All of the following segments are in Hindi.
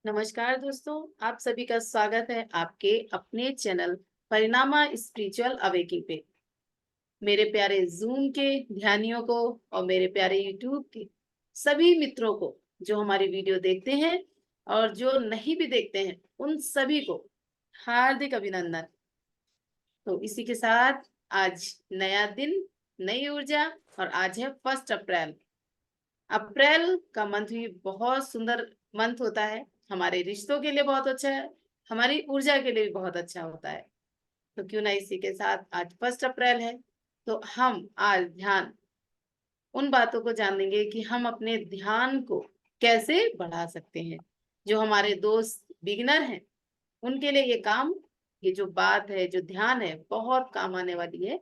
नमस्कार दोस्तों, आप सभी का स्वागत है आपके अपने चैनल परिणामा स्पिरिचुअल अवेकिंग पे। मेरे प्यारे जूम के ध्यानियों को और मेरे प्यारे यूट्यूब के सभी मित्रों को जो हमारी वीडियो देखते हैं और जो नहीं भी देखते हैं, उन सभी को हार्दिक अभिनंदन। तो इसी के साथ आज नया दिन, नई ऊर्जा और आज है 1 अप्रैल। अप्रैल का मंथ भी बहुत सुंदर मंथ होता है। हमारे रिश्तों के लिए बहुत अच्छा है, हमारी ऊर्जा के लिए भी बहुत अच्छा होता है। तो क्यों ना इसी के साथ आज 1 अप्रैल है, तो हम आज ध्यान उन बातों को जानेंगे कि हम अपने ध्यान को कैसे बढ़ा सकते हैं। जो हमारे दोस्त बिगिनर हैं, उनके लिए ये जो बात है, जो ध्यान है, बहुत काम आने वाली है।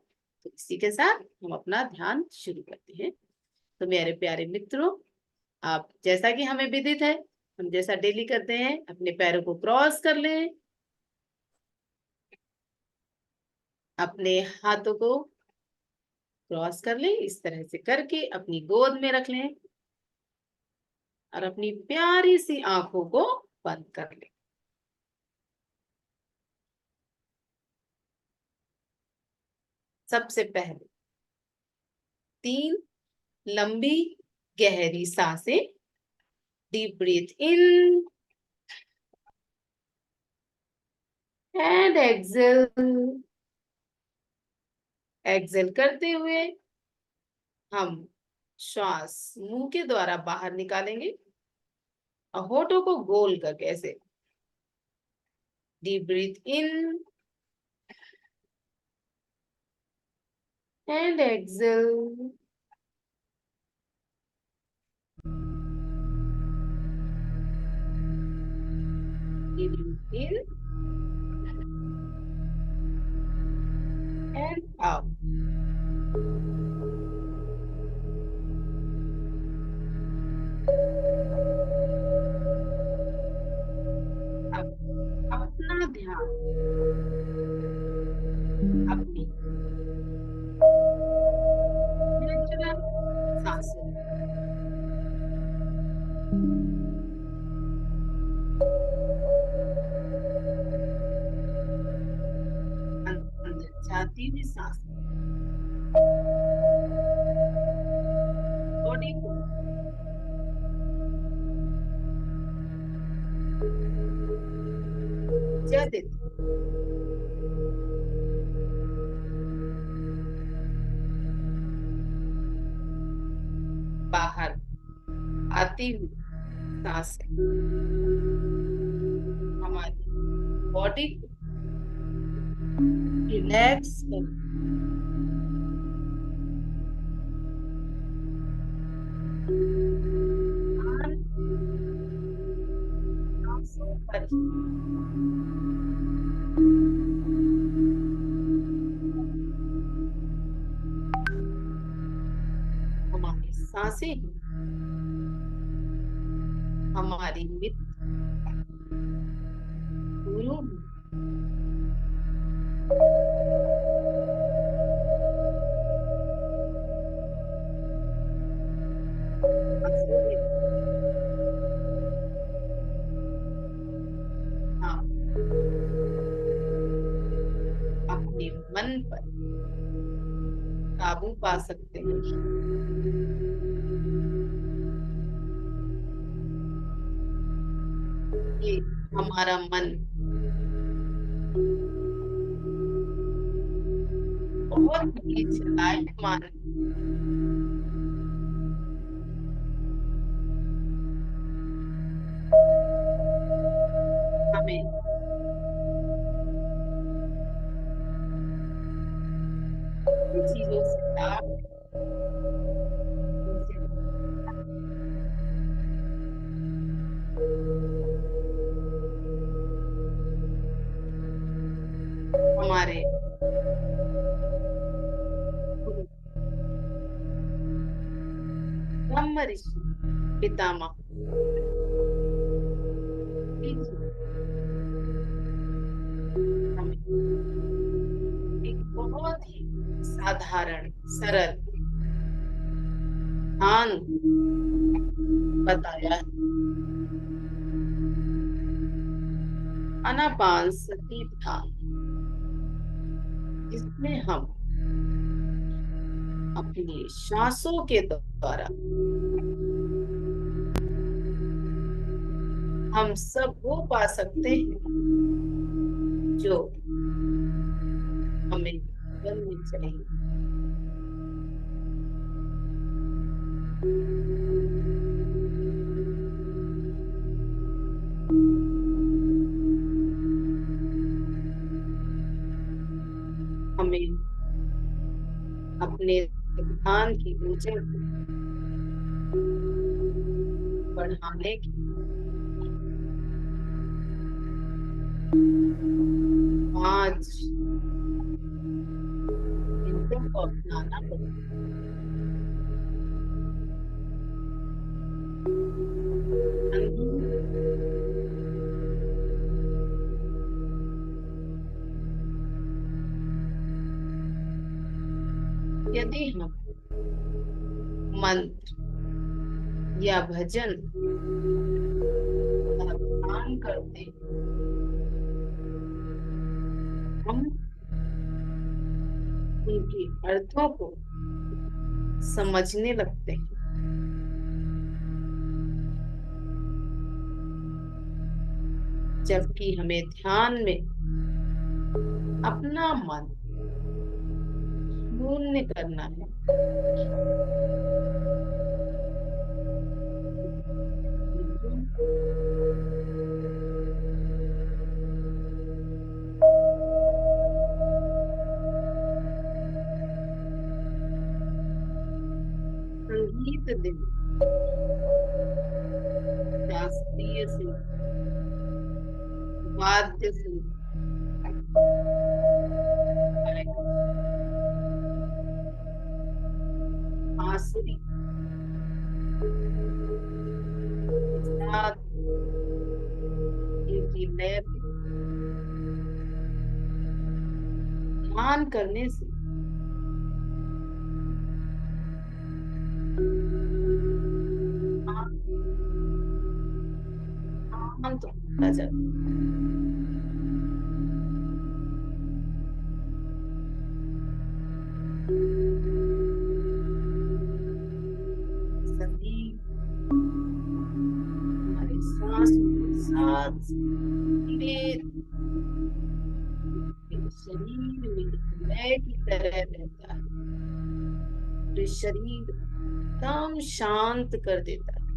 तो इसी के साथ हम अपना ध्यान शुरू करते हैं। तो मेरे प्यारे मित्रों, आप जैसा कि हमें विदित है, हम जैसा डेली करते हैं, अपने पैरों को क्रॉस कर लें, अपने हाथों को क्रॉस कर लें, इस तरह से करके अपनी गोद में रख लें और अपनी प्यारी सी आंखों को बंद कर लें। सबसे पहले 3 लंबी गहरी सांसें, deep breath in and exhale. Exhale करते हुए हम श्वास मुंह के द्वारा बाहर निकालेंगे और होठों को गोल करके ऐसे deep breath in and exhale. Deep breathe in and out. अब अपना ध्यान अपनी नेचुरल सांसों अंदर जाती हुई सांस बॉडी को ऊर्जा देती, बाहर आती हुई सांसें हमारी बॉडी को रिलैक्स कर सांसों पर हमारी सांसें ही हमारी मित्र गुरु हाँ, अपने मन पर काबू पा सकते हैं। ये हमारा मन बहुत ही चलायमान हमें चीजों से लाभ हमारे गुरु ब्रह्म ऋषि पितामह हमें एक बहुत ही साधारण सरल ध्यान बताया है। अनापानसती ध्यान, जिसमें हम अपनी सांसों के द्वारा हम सब वो पा सकते हैं जो हमें जीवन में चाहिए। हमें अपने ध्यान की ऊर्जा को बढ़ाने की 5 मिनटों को अपनाना पड़ेगा। यदि हम मंत्र या भजन का ध्यान करते हैं, हम उनके अर्थों को समझने लगते हैं। जबकि हमें ध्यान में अपना मन शून्य करना है। संगीत दिन, शास्त्रीय संगीत, वाद्य संगीत, बांसुरी के साथ इनकी लय पे ध्यान करने से शांत होता जाता है। सभी हमारे सांस के साथ धीरे शरीर में लय की तरह रहता है। पूरे शरीर एकदम शांत कर देता है।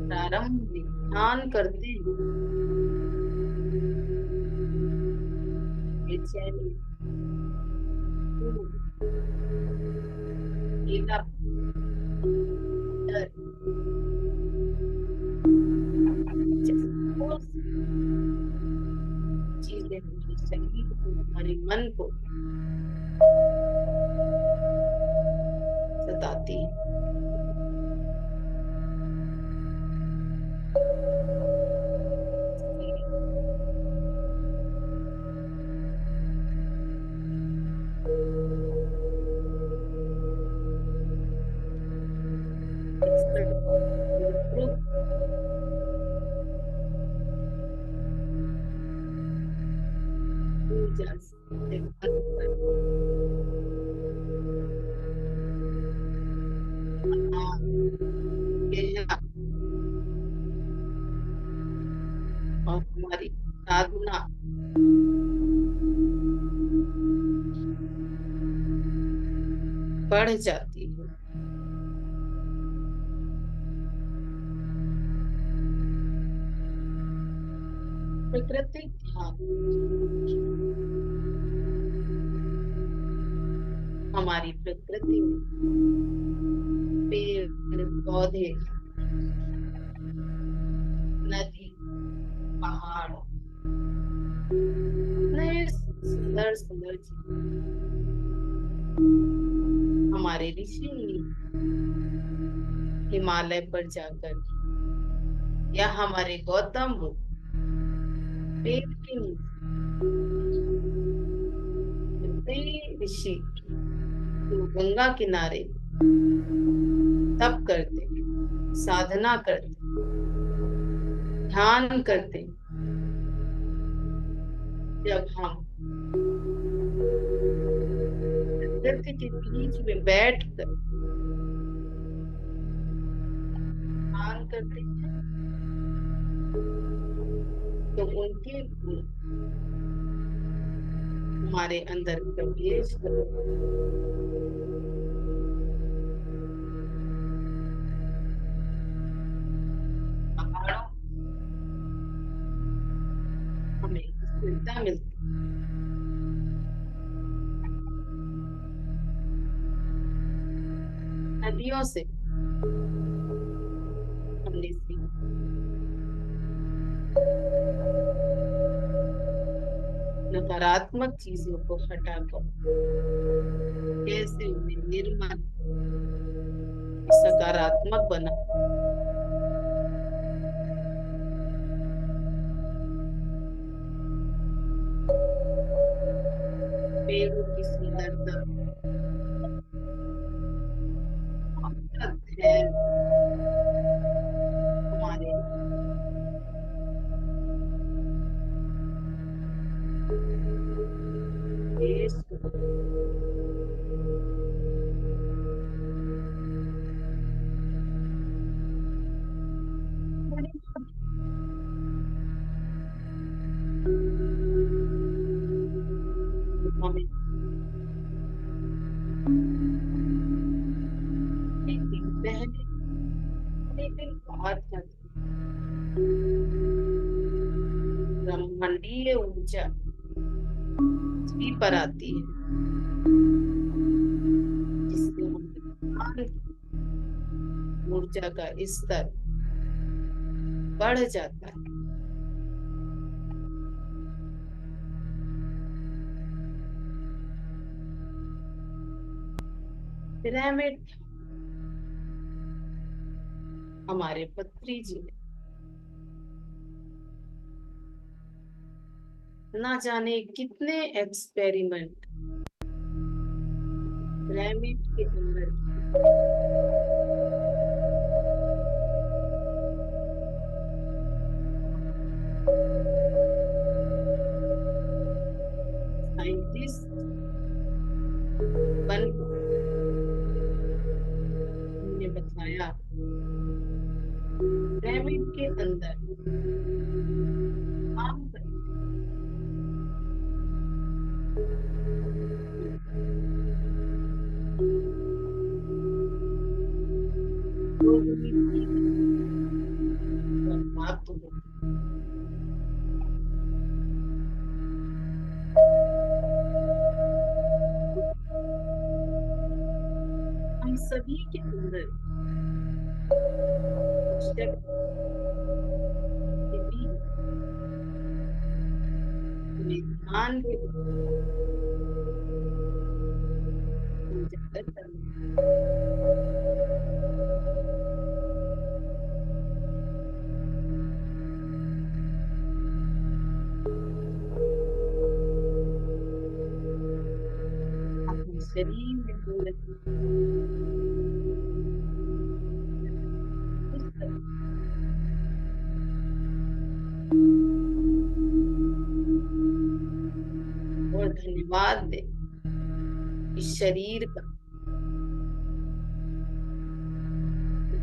प्रारंभ में ध्यान करते हैं, बेचैनी, डर, चीजें हमारे शरीर को, हमारे मन को सताती है। और हमारी साधना बढ़ जाती है। प्राकृतिक ध्यान हमारी प्रकृति में पेड़ पौधे, नदी, पहाड़, सुंदर सुंदर चीज, हमारे ऋषि हिमालय पर जाकर या हमारे गौतम बुद्ध पेड़ के नीचे ऋषि जो गंगा किनारे तप करते, साधना करते, ध्यान करते, जब हम प्रकृति के बीच में बैठकर ध्यान करते हैं तो उनके गुण हमारे अंदर प्रवेश करते पहाड़ों हमें स्थिरता मिलती, नदियों से हमने सीखा नकारात्मक चीजों को हटाकर कैसे उन्हें निर्मल सकारात्मक बना। पेड़ों की सुंदरता, ध्यान हमारे देश हमें एक दिन पहले एक दिन बाद ब्रह्मांडीय ऊर्जा पृथ्वी पर आती है जिससे हम ऊर्जा का स्तर बढ़ जाता है। पिरामिड हमारे पत्री जी ने ना जाने कितने एक्सपेरिमेंट पिरामिड के अंदर साइंटिस्ट बन ने बताया पिरामिड के अंदर काम हम सभी के अंदर ध्यान के अपने शरीर में पूरे और धन्यवाद दे इस शरीर का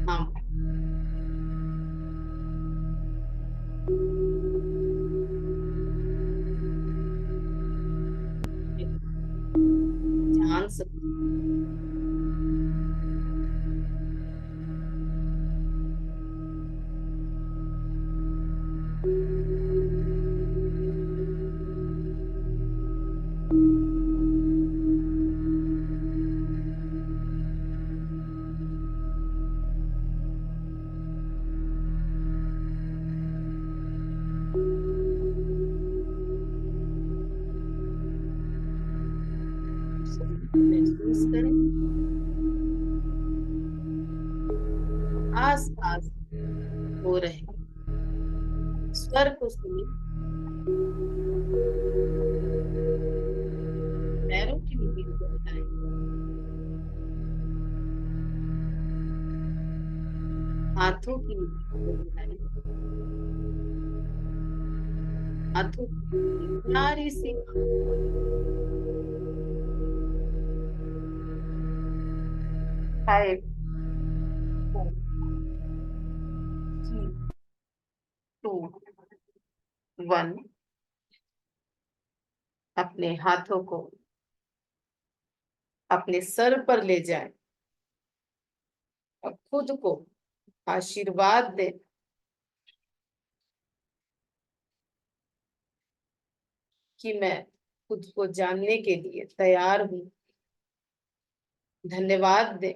हम जान सकते महसूस करें आस पास हो रहे स्वर को सुने, पैरों की नीति को बताएं, हाथों की नीति को बताएं, हाथों की प्यारी सी 5 4 3 2 1। अपने हाथों को अपने सर पर ले जाएं और खुद को आशीर्वाद दें कि मैं खुद को जानने के लिए तैयार हूं। धन्यवाद दें,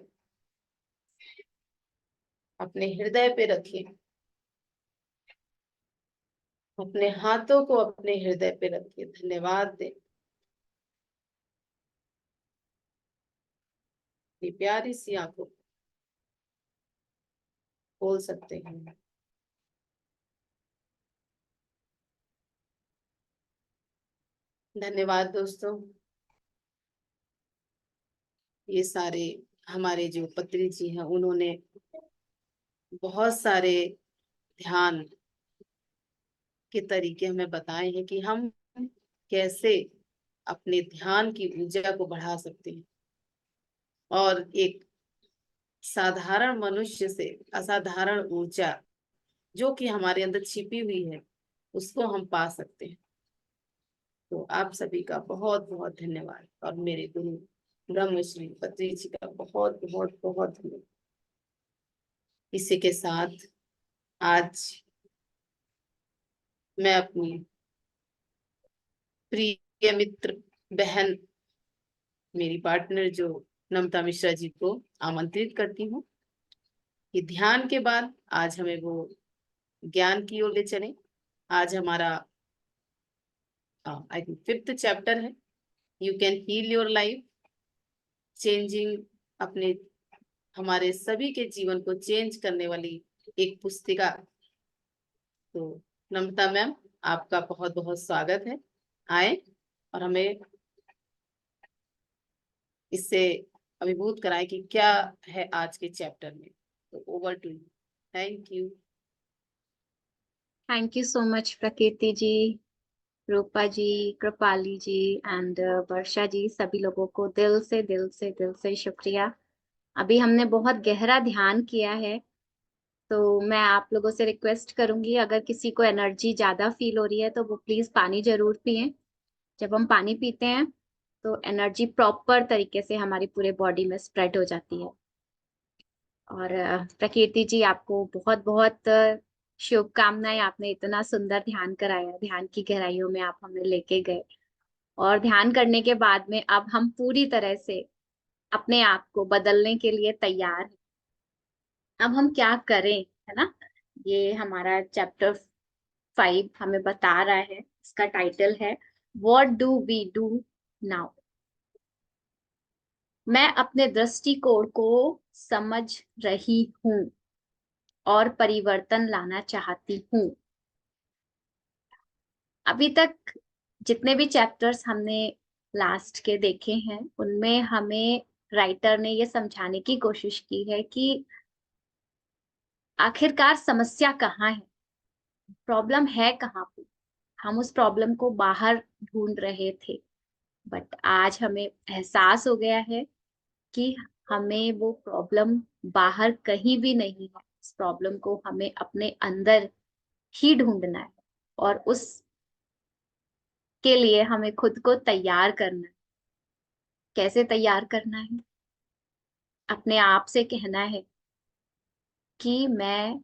अपने हृदय पे रखें, अपने हाथों को अपने हृदय पे रखिए, धन्यवाद दें। ये प्यारी सी आंखों को खोल सकते हैं। धन्यवाद दोस्तों। ये सारे हमारे जो पत्री जी हैं, उन्होंने बहुत सारे ध्यान के तरीके हमें बताए हैं कि हम कैसे अपने ध्यान की ऊर्जा को बढ़ा सकते हैं और एक साधारण मनुष्य से असाधारण ऊर्जा जो कि हमारे अंदर छिपी हुई है, उसको हम पा सकते हैं। तो आप सभी का बहुत बहुत धन्यवाद और मेरे गुरु ब्रह्मश्री पत्री जी का बहुत बहुत बहुत धन्यवाद। इसी के साथ आज मैं अपनी प्रिय मित्र बहन, मेरी पार्टनर जो नम्रता मिश्रा जी को आमंत्रित करती हूँ कि ध्यान के बाद आज हमें वो ज्ञान की ओर ले चले। आज हमारा आई थिंक 5th चैप्टर है, you can heal your life, changing, अपने हमारे सभी के जीवन को चेंज करने वाली एक पुस्तिका। तो नम्रता मैम, आपका बहुत बहुत स्वागत है। आए और हमें इससे अभिभूत कराएं कि क्या है आज के चैप्टर में। तो over to you. Thank you. Thank you so much Prakriti ji, Rupa ji, Kripali ji and वर्षा जी, सभी लोगों को दिल से दिल से दिल से शुक्रिया। अभी हमने बहुत गहरा ध्यान किया है, तो मैं आप लोगों से रिक्वेस्ट करूंगी, अगर किसी को एनर्जी ज्यादा फील हो रही है तो वो प्लीज पानी जरूर पिएं। जब हम पानी पीते हैं तो एनर्जी प्रॉपर तरीके से हमारी पूरे बॉडी में स्प्रेड हो जाती है। और प्रकृति जी, आपको बहुत बहुत शुभकामनाएं। आपने इतना सुंदर ध्यान कराया, ध्यान की गहराइयों में आप हमें लेके गए और ध्यान करने के बाद में अब हम पूरी तरह से अपने आप को बदलने के लिए तैयार हैं। अब हम क्या करें, है ना? ये हमारा चैप्टर 5 हमें बता रहा है। इसका टाइटल है what do we do now. मैं अपने दृष्टिकोण को समझ रही हूँ और परिवर्तन लाना चाहती हूँ। अभी तक जितने भी चैप्टर्स हमने लास्ट के देखे हैं, उनमें हमें राइटर ने ये समझाने की कोशिश की है कि आखिरकार समस्या कहाँ है, प्रॉब्लम है कहाँ पे। हम उस प्रॉब्लम को बाहर ढूंढ रहे थे, बट आज हमें एहसास हो गया है कि हमें वो प्रॉब्लम बाहर कहीं भी नहीं है। इस प्रॉब्लम को हमें अपने अंदर ही ढूंढना है और उस के लिए हमें खुद को तैयार करना है। कैसे तैयार करना है? अपने आप से कहना है कि मैं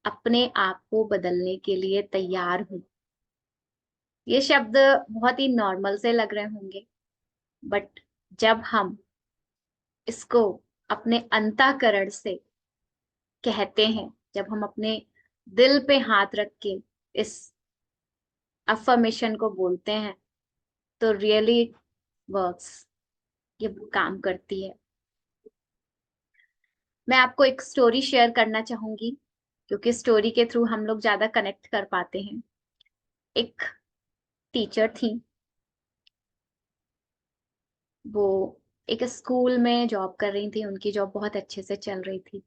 अपने आप को बदलने के लिए तैयार हूँ। ये शब्द बहुत ही नॉर्मल से लग रहे होंगे, बट जब हम इसको अपने अंतःकरण से कहते हैं, जब हम अपने दिल पे हाथ रख के इस अफर्मेशन को बोलते हैं, तो रियली वर्क्स, ये काम करती है। मैं आपको एक स्टोरी शेयर करना चाहूंगी, क्योंकि स्टोरी के थ्रू हम लोग ज्यादा कनेक्ट कर पाते हैं। एक टीचर थी, वो एक स्कूल में जॉब कर रही थी, उनकी जॉब बहुत अच्छे से चल रही थी।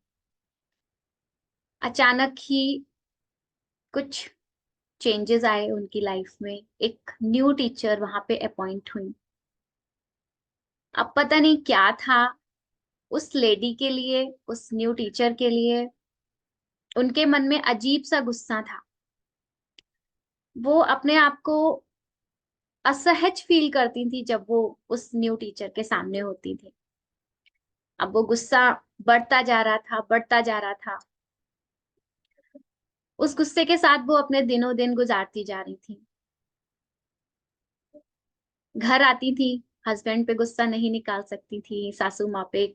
अचानक ही कुछ चेंजेस आए उनकी लाइफ में। एक न्यू टीचर वहां पे अपॉइंट हुई। अब पता नहीं क्या था उस लेडी के लिए, उस न्यू टीचर के लिए। उनके मन में अजीब सा गुस्सा था। वो अपने आप को असहज फील करती थी जब वो उस न्यू टीचर के सामने होती थी। अब वो गुस्सा बढ़ता जा रहा था, बढ़ता जा रहा था। उस गुस्से के साथ वो अपने दिनों दिन गुजारती जा रही थी। घर आती थी, हस्बैंड पे गुस्सा नहीं निकाल सकती थी, सासू माँ पे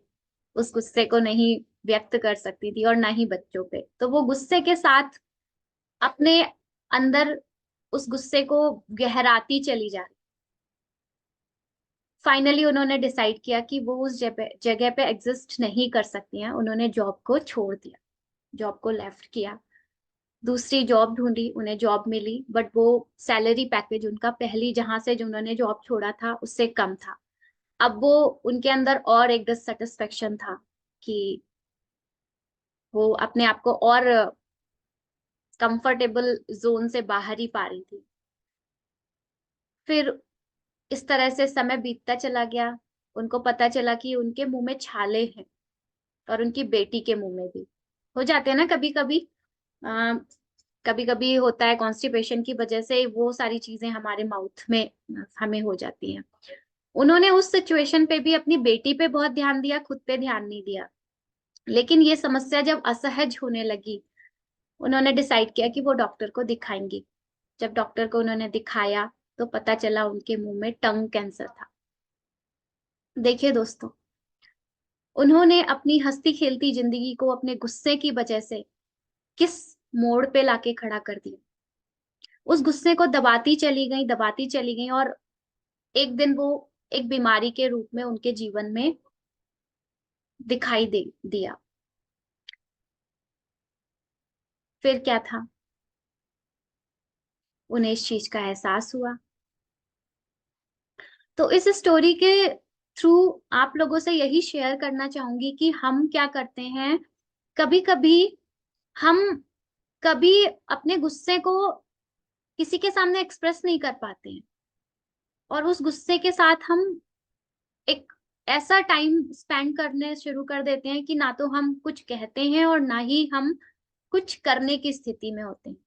उस गुस्से को नहीं व्यक्त कर सकती थी, और ना ही बच्चों पे। तो वो गुस्से के साथ अपने अंदर उस गुस्से को गहराती चली जा रही। फाइनली उन्होंने डिसाइड किया कि वो उस जगह जगह पे एग्जिस्ट नहीं कर सकती हैं। उन्होंने जॉब को छोड़ दिया, जॉब को लेफ्ट किया, दूसरी जॉब ढूंढी। उन्हें जॉब मिली, बट वो सैलरी पैकेज उनका पहली जहां से जो उन्होंने जॉब छोड़ा था उससे कम था। अब वो उनके अंदर और एक डिससेटिस्फेक्शन था कि वो अपने आप को और कंफर्टेबल जोन से बाहर ही पा रही थी। फिर इस तरह से समय बीतता चला गया। उनको पता चला कि उनके मुंह में छाले हैं, और उनकी बेटी के मुंह में भी हो जाते हैं ना कभी कभी। कभी कभी होता है कॉन्स्टिपेशन की वजह से वो सारी चीजें हमारे माउथ में हमें हो जाती हैं। उन्होंने उस सिचुएशन पे भी अपनी बेटी पे बहुत ध्यान दिया, खुद पे ध्यान नहीं दिया। लेकिन ये समस्या जब असहज होने लगी, उन्होंने डिसाइड किया कि वो डॉक्टर को दिखाएंगी। जब डॉक्टर को उन्होंने दिखाया तो पता चला उनके मुंह में टंग कैंसर था। देखिए दोस्तों, उन्होंने अपनी हंसती खेलती जिंदगी को अपने गुस्से की वजह से किस मोड़ पे लाके खड़ा कर दिया। उस गुस्से को दबाती चली गई, दबाती चली गई, और एक दिन वो एक बीमारी के रूप में उनके जीवन में दिखाई दे दिया। फिर क्या था, उन्हें इस चीज का एहसास हुआ। तो इस स्टोरी के थ्रू आप लोगों से यही शेयर करना चाहूंगी कि हम क्या करते हैं। कभी कभी हम कभी अपने गुस्से को किसी के सामने एक्सप्रेस नहीं कर पाते हैं, और उस गुस्से के साथ हम एक ऐसा टाइम स्पेंड करने शुरू कर देते हैं कि ना तो हम कुछ कहते हैं और ना ही हम कुछ करने की स्थिति में होते हैं।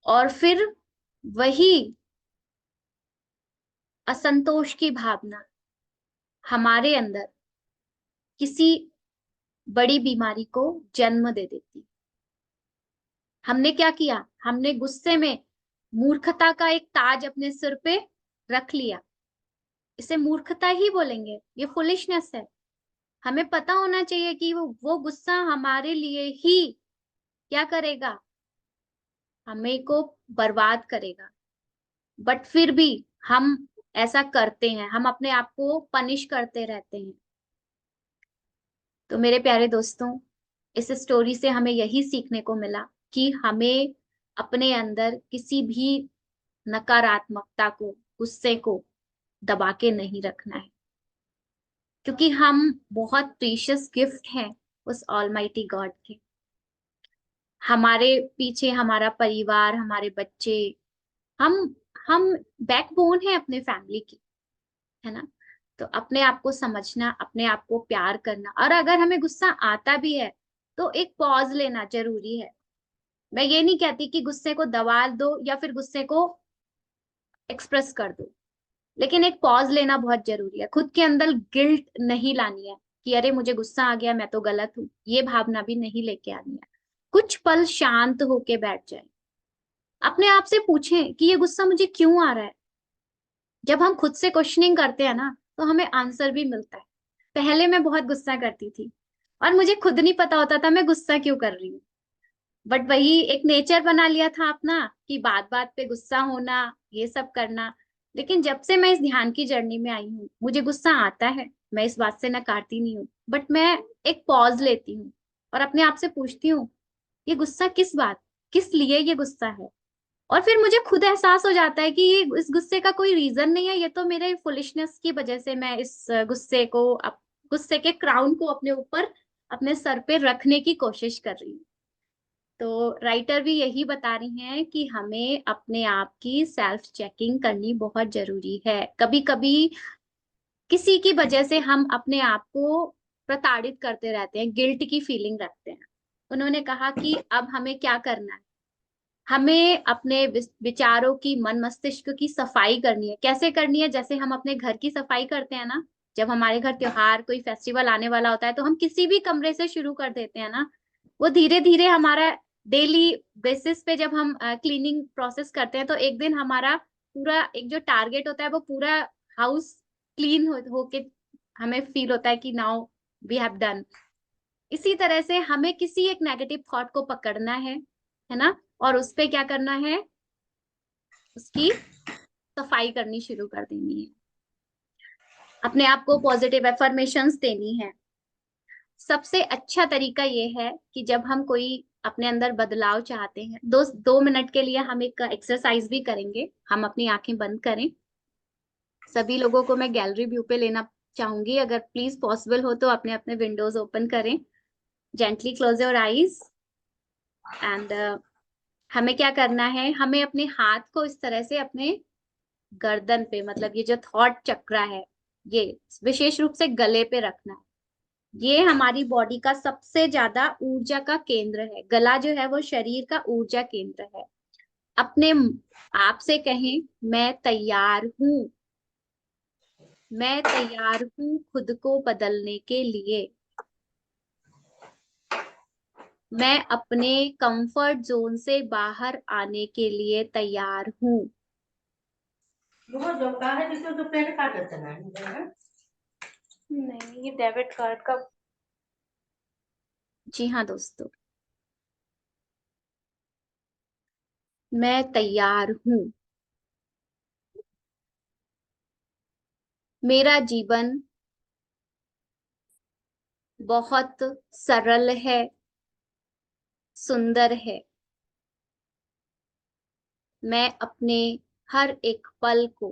और फिर वही असंतोष की भावना हमारे अंदर किसी बड़ी बीमारी को जन्म दे देती। हमने क्या किया, हमने गुस्से में मूर्खता का एक ताज अपने सिर पे रख लिया। इसे मूर्खता ही बोलेंगे, ये फुलिशनेस है। हमें पता होना चाहिए कि वो गुस्सा हमारे लिए ही क्या करेगा, हमें को बर्बाद करेगा। बट फिर भी हम ऐसा करते हैं, हम अपने आप को पनिश करते रहते हैं। तो मेरे प्यारे दोस्तों, इस स्टोरी से हमें यही सीखने को मिला कि हमें अपने अंदर किसी भी नकारात्मकता को, गुस्से को दबा के नहीं रखना है, क्योंकि हम बहुत प्रीशियस गिफ्ट हैं उस ऑलमाइटी गॉड के। हमारे पीछे हमारा परिवार, हमारे बच्चे, हम हम बैकबोन है अपने फैमिली की, है ना। तो अपने आप को समझना, अपने आप को प्यार करना, और अगर हमें गुस्सा आता भी है तो एक पॉज लेना जरूरी है। मैं ये नहीं कहती कि गुस्से को दबा दो या फिर गुस्से को एक्सप्रेस कर दो, लेकिन एक पॉज लेना बहुत जरूरी है। खुद के अंदर गिल्ट नहीं लानी है कि अरे मुझे गुस्सा आ गया, मैं तो गलत हूँ, ये भावना भी नहीं लेके आनी है। कुछ पल शांत होके बैठ जाए, अपने आप से पूछें कि ये गुस्सा मुझे क्यों आ रहा है। जब हम खुद से क्वेश्चनिंग करते हैं ना, तो हमें आंसर भी मिलता है। पहले मैं बहुत गुस्सा करती थी और मुझे खुद नहीं पता होता था मैं गुस्सा क्यों कर रही हूँ। बट वही एक नेचर बना लिया था अपना कि बात बात पे गुस्सा होना, ये सब करना। लेकिन जब से मैं इस ध्यान की जर्नी में आई हूँ, मुझे गुस्सा आता है, मैं इस बात से नकारती नहीं हूँ, बट मैं एक पॉज लेती हूँ और अपने आप से पूछती हूँ, ये गुस्सा किस बात, किस लिए ये गुस्सा है। और फिर मुझे खुद एहसास हो जाता है कि ये इस गुस्से का कोई रीजन नहीं है, ये तो मेरे फुलिशनेस की वजह से मैं इस गुस्से को, गुस्से के क्राउन को अपने ऊपर, अपने सर पे रखने की कोशिश कर रही हूँ। तो राइटर भी यही बता रही हैं कि हमें अपने आप की सेल्फ चेकिंग करनी बहुत जरूरी है। कभी कभी किसी की वजह से हम अपने आप को प्रताड़ित करते रहते हैं, गिल्ट की फीलिंग रखते हैं। उन्होंने कहा कि अब हमें क्या करना है, हमें अपने विचारों की, मन मस्तिष्क की सफाई करनी है। कैसे करनी है? जैसे हम अपने घर की सफाई करते हैं ना, जब हमारे घर त्योहार, कोई फेस्टिवल आने वाला होता है तो हम किसी भी कमरे से शुरू कर देते हैं ना, वो धीरे धीरे हमारा डेली बेसिस पे जब हम क्लीनिंग प्रोसेस करते हैं तो एक दिन हमारा पूरा एक जो टारगेट होता है वो पूरा हाउस क्लीन होके हमें फील होता है कि नाउ वी हैव डन। इसी तरह से हमें किसी एक नेगेटिव थॉट को पकड़ना है ना, और उस पे क्या करना है, उसकी सफाई करनी शुरू कर देनी है, अपने आप को पॉजिटिव एफर्मेशंस देनी है। सबसे अच्छा तरीका ये है कि जब हम कोई अपने अंदर बदलाव चाहते हैं, 2 मिनट के लिए हम एक एक्सरसाइज भी करेंगे। हम अपनी आंखें बंद करें। सभी लोगों को मैं गैलरी व्यू पे लेना चाहूंगी, अगर प्लीज पॉसिबल हो तो अपने अपने विंडोज ओपन करें। Gently close your eyes and हमें क्या करना है, हमें अपने हाथ को इस तरह से अपने गर्दन पे, मतलब ये जो थॉट चक्रा है, ये विशेष रूप से गले पे रखना है। ये हमारी बॉडी का सबसे ज्यादा ऊर्जा का केंद्र है। गला जो है वो शरीर का ऊर्जा केंद्र है। अपने आप से कहें, मैं तैयार हूँ, मैं तैयार हूँ खुद को बदलने के लिए, मैं अपने कंफर्ट जोन से बाहर आने के लिए तैयार हूँ। वो जो का है जिसमें तो पेट काटा चला है। नहीं, ये डेबिट कार्ड का। जी हाँ दोस्तों, मैं तैयार हूँ। मेरा जीवन बहुत सरल है, सुंदर है। मैं अपने हर एक पल को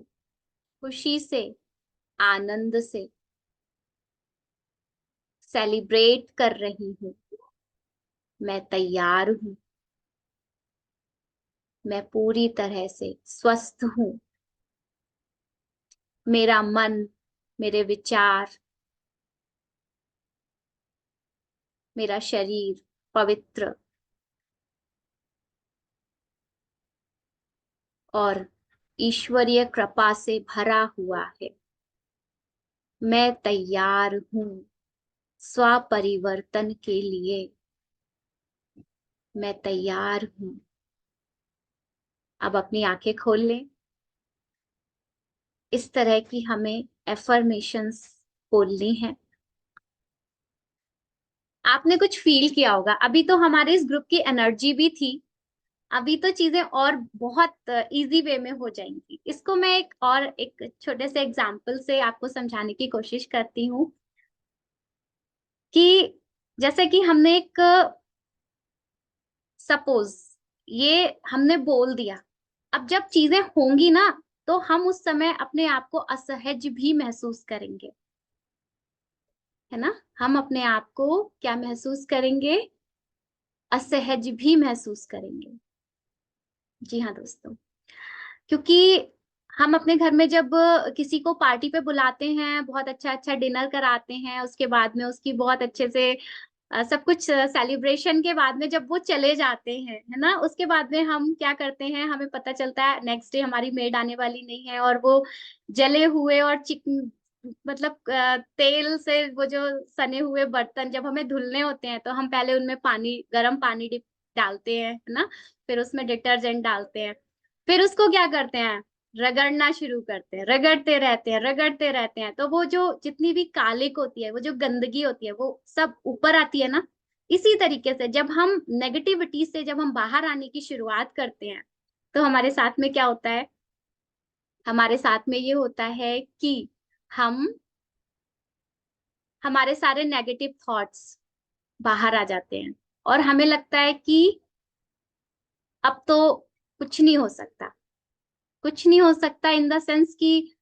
खुशी से, आनंद से सेलिब्रेट कर रही हूँ। मैं तैयार हूँ। मैं पूरी तरह से स्वस्थ हूँ। मेरा मन, मेरे विचार, मेरा शरीर पवित्र और ईश्वरीय कृपा से भरा हुआ है। मैं तैयार हूँ स्व परिवर्तन के लिए। मैं तैयार हूँ। अब अपनी आंखें खोल लें। इस तरह की हमें एफर्मेशंस बोलनी है। आपने कुछ फील किया होगा, अभी तो हमारे इस ग्रुप की एनर्जी भी थी, अभी तो चीजें और बहुत इजी वे में हो जाएंगी। इसको मैं एक छोटे से एग्जांपल से आपको समझाने की कोशिश करती हूँ कि जैसे कि हमने एक, सपोज ये हमने बोल दिया, अब जब चीजें होंगी ना तो हम उस समय अपने आप को असहज भी महसूस करेंगे, है ना। हम अपने आप को क्या महसूस करेंगे? असहज भी महसूस करेंगे। जी हाँ दोस्तों, क्योंकि हम अपने घर में जब किसी को पार्टी पे बुलाते हैं, बहुत अच्छा अच्छा डिनर कराते हैं, उसके बाद में उसकी बहुत अच्छे से सब कुछ सेलिब्रेशन के बाद में जब वो चले जाते हैं, है ना, उसके बाद में हम क्या करते हैं, हमें पता चलता है नेक्स्ट डे हमारी मेड आने वाली नहीं है, और वो जले हुए और चिकन, मतलब तेल से वो जो सने हुए बर्तन जब हमें धुलने होते हैं तो हम पहले उनमें पानी, गर्म पानी डालते हैं, है ना, फिर उसमें डिटर्जेंट डालते हैं, फिर उसको क्या करते हैं, रगड़ना शुरू करते हैं, रगड़ते रहते हैं, रगड़ते रहते हैं, तो वो जो जितनी भी कालिक होती है, वो जो गंदगी होती है, वो सब ऊपर आती है ना। इसी तरीके से जब हम नेगेटिविटी से जब हम बाहर आने की शुरुआत करते हैं तो हमारे साथ में क्या होता है, हमारे साथ में ये होता है कि हम हमारे सारे नेगेटिव थॉट्स बाहर आ जाते हैं और हमें लगता है कि अब तो कुछ नहीं हो सकता, कुछ नहीं हो सकता इन द सेंस कि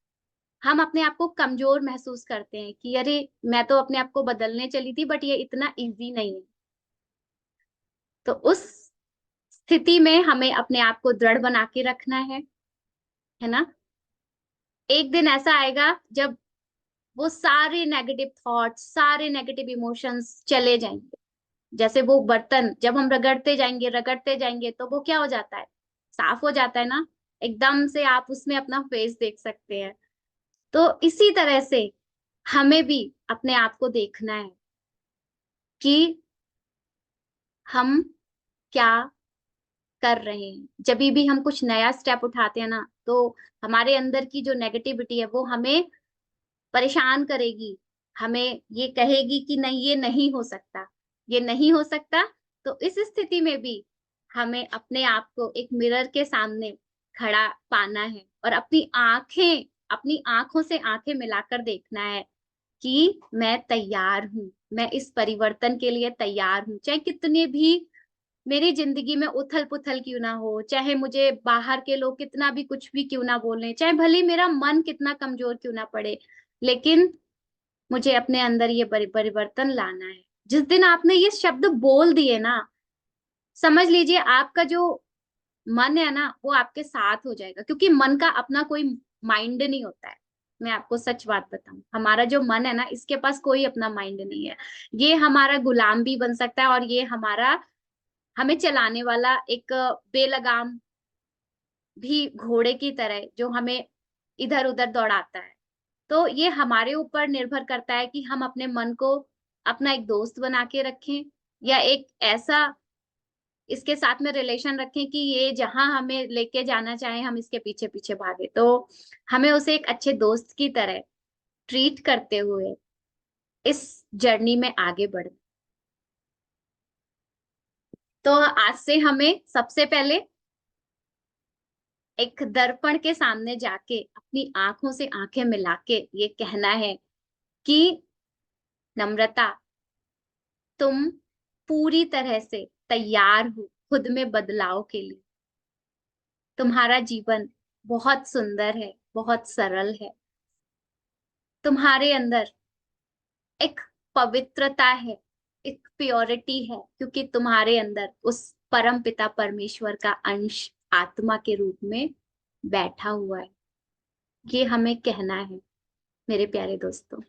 हम अपने आप को कमजोर महसूस करते हैं कि अरे मैं तो अपने आप को बदलने चली थी बट ये इतना इजी नहीं है। तो उस स्थिति में हमें अपने आप को दृढ़ बना के रखना है ना। एक दिन ऐसा आएगा जब वो सारे नेगेटिव थॉट्स, सारे नेगेटिव इमोशंस चले जाएंगे। जैसे वो बर्तन जब हम रगड़ते जाएंगे तो वो क्या हो जाता है, साफ हो जाता है ना, एकदम से आप उसमें अपना फेस देख सकते हैं। तो इसी तरह से हमें भी अपने आप को देखना है कि हम क्या कर रहे हैं। जब भी हम कुछ नया स्टेप उठाते हैं ना, तो हमारे अंदर की जो नेगेटिविटी है वो हमें परेशान करेगी, हमें ये कहेगी कि नहीं ये नहीं हो सकता, ये नहीं हो सकता। तो इस स्थिति में भी हमें अपने आप को एक मिरर के सामने खड़ा पाना है और अपनी आंखों से आंखें मिलाकर देखना है कि मैं तैयार हूँ, मैं इस परिवर्तन के लिए तैयार हूँ। चाहे कितने भी मेरी जिंदगी में उथल पुथल क्यों ना हो, चाहे मुझे बाहर के लोग कितना भी कुछ भी क्यों ना बोलें, चाहे भले मेरा मन कितना कमजोर क्यों ना पड़े, लेकिन मुझे अपने अंदर ये परिवर्तन लाना है। जिस दिन आपने ये शब्द बोल दिए ना, समझ लीजिए आपका जो मन है ना वो आपके साथ हो जाएगा, क्योंकि मन का अपना कोई माइंड नहीं होता है। मैं आपको सच बात बताऊं, हमारा जो मन है ना इसके पास कोई अपना माइंड नहीं है। ये हमारा गुलाम भी बन सकता है और ये हमारा हमें चलाने वाला एक बेलगाम भी घोड़े की तरह जो हमें इधर उधर दौड़ाता है। तो ये हमारे ऊपर निर्भर करता है कि हम अपने मन को अपना एक दोस्त बना के रखें या एक ऐसा इसके साथ में रिलेशन रखें कि ये जहां हमें लेके जाना चाहे हम इसके पीछे पीछे भागे। तो हमें उसे एक अच्छे दोस्त की तरह ट्रीट करते हुए इस जर्नी में आगे बढ़। तो आज से हमें सबसे पहले एक दर्पण के सामने जाके अपनी आंखों से आंखें मिला के ये कहना है कि नम्रता, तुम पूरी तरह से तैयार हो खुद में बदलाव के लिए। तुम्हारा जीवन बहुत सुंदर है, बहुत सरल है। तुम्हारे अंदर एक पवित्रता है, एक प्योरिटी है, क्योंकि तुम्हारे अंदर उस परम पिता परमेश्वर का अंश आत्मा के रूप में बैठा हुआ है। ये हमें कहना है मेरे प्यारे दोस्तों।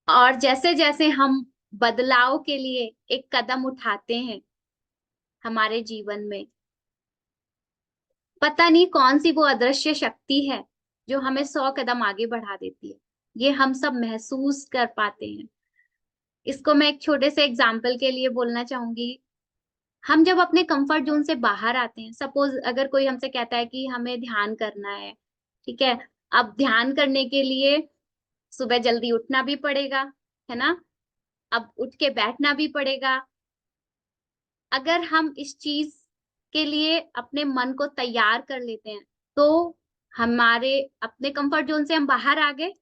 और जैसे जैसे हम बदलाव के लिए एक कदम उठाते हैं हमारे जीवन में, पता नहीं कौन सी वो अदृश्य शक्ति है जो हमें 100 कदम आगे बढ़ा देती है। ये हम सब महसूस कर पाते हैं। इसको मैं एक छोटे से एग्जाम्पल के लिए बोलना चाहूंगी। हम जब अपने कंफर्ट जोन से बाहर आते हैं, सपोज अगर कोई हमसे कहता है कि हमें ध्यान करना है, ठीक है, अब ध्यान करने के लिए सुबह जल्दी उठना भी पड़ेगा, है ना, अब उठ के बैठना भी पड़ेगा। अगर हम इस चीज के लिए अपने मन को तैयार कर लेते हैं तो हमारे अपने कंफर्ट जोन से हम बाहर आ गए।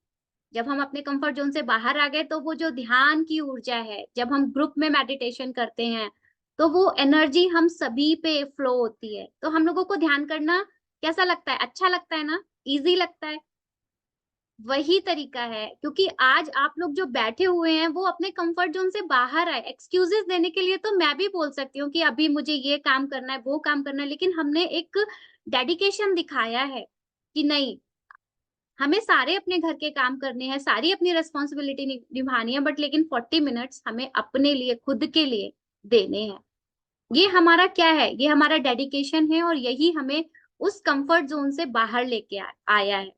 जब हम अपने कंफर्ट जोन से बाहर आ गए तो वो जो ध्यान की ऊर्जा है, जब हम ग्रुप में मेडिटेशन करते हैं तो वो एनर्जी हम सभी पे फ्लो होती है। तो हम लोगों को ध्यान करना कैसा लगता है, अच्छा लगता है ना, इजी लगता है। वही तरीका है, क्योंकि आज आप लोग जो बैठे हुए हैं वो अपने कंफर्ट जोन से बाहर आए। एक्सक्यूजेस देने के लिए तो मैं भी बोल सकती हूँ कि अभी मुझे ये काम करना है, वो काम करना है, लेकिन हमने एक डेडिकेशन दिखाया है कि नहीं, हमें सारे अपने घर के काम करने हैं, सारी अपनी रिस्पॉन्सिबिलिटी निभानी है, बट लेकिन 40 मिनट्स हमें अपने लिए, खुद के लिए देने हैं। ये हमारा क्या है, ये हमारा डेडिकेशन है और यही हमें उस कंफर्ट जोन से बाहर लेके आया है।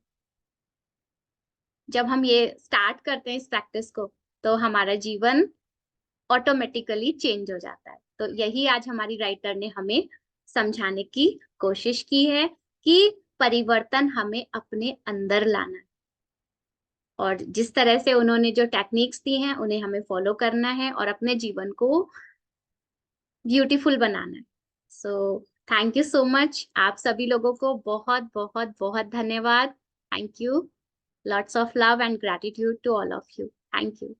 जब हम ये स्टार्ट करते हैं इस प्रैक्टिस को तो हमारा जीवन ऑटोमेटिकली चेंज हो जाता है। तो यही आज हमारी राइटर ने हमें समझाने की कोशिश की है कि परिवर्तन हमें अपने अंदर लाना है और जिस तरह से उन्होंने जो टेक्निक्स दी हैं उन्हें हमें फॉलो करना है और अपने जीवन को ब्यूटीफुल बनाना है। So thank you so much. आप सभी लोगों को बहुत बहुत बहुत धन्यवाद। Thank you. Lots of love and gratitude to all of you. Thank you.